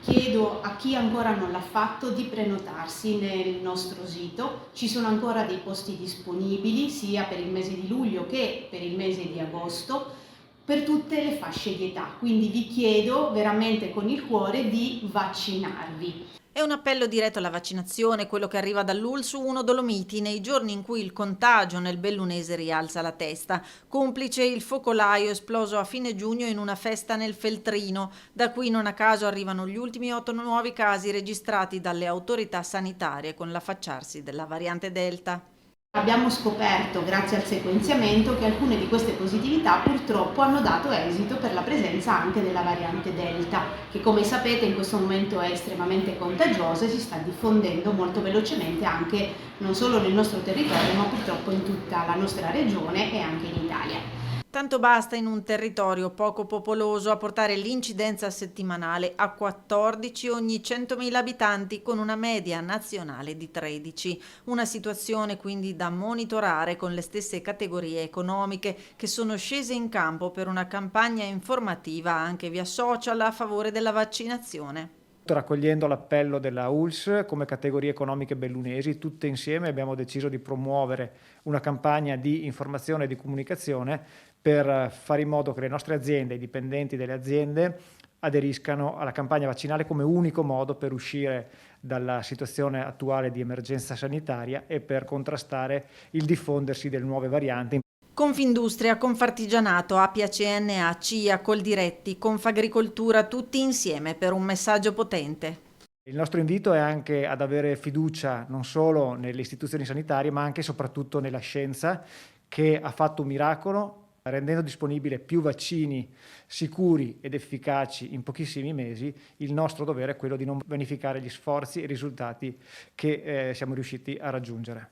Chiedo a chi ancora non l'ha fatto di prenotarsi nel nostro sito, ci sono ancora dei posti disponibili sia per il mese di luglio che per il mese di agosto, per tutte le fasce di età, quindi vi chiedo veramente con il cuore di vaccinarvi. È un appello diretto alla vaccinazione, quello che arriva dall'ULSS 1 Dolomiti nei giorni in cui il contagio nel bellunese rialza la testa. Complice il focolaio esploso a fine giugno in una festa nel Feltrino, da cui non a caso arrivano gli ultimi 8 nuovi casi registrati dalle autorità sanitarie con l'affacciarsi della variante Delta. Abbiamo scoperto, grazie al sequenziamento, che alcune di queste positività purtroppo hanno dato esito per la presenza anche della variante Delta, che come sapete in questo momento è estremamente contagiosa e si sta diffondendo molto velocemente anche non solo nel nostro territorio, ma purtroppo in tutta la nostra regione e anche in Italia. Tanto basta in un territorio poco popoloso a portare l'incidenza settimanale a 14 ogni 100.000 abitanti con una media nazionale di 13. Una situazione quindi da monitorare con le stesse categorie economiche che sono scese in campo per una campagna informativa anche via social a favore della vaccinazione. Raccogliendo l'appello della ULSS come categorie economiche bellunesi, tutte insieme abbiamo deciso di promuovere una campagna di informazione e di comunicazione per fare in modo che le nostre aziende, i dipendenti delle aziende, aderiscano alla campagna vaccinale come unico modo per uscire dalla situazione attuale di emergenza sanitaria e per contrastare il diffondersi delle nuove varianti. Confindustria, Confartigianato, APACNA, CIA, Coldiretti, Confagricoltura, tutti insieme per un messaggio potente. Il nostro invito è anche ad avere fiducia non solo nelle istituzioni sanitarie, ma anche e soprattutto nella scienza, che ha fatto un miracolo rendendo disponibile più vaccini sicuri ed efficaci in pochissimi mesi. Il nostro dovere è quello di non vanificare gli sforzi e i risultati che siamo riusciti a raggiungere.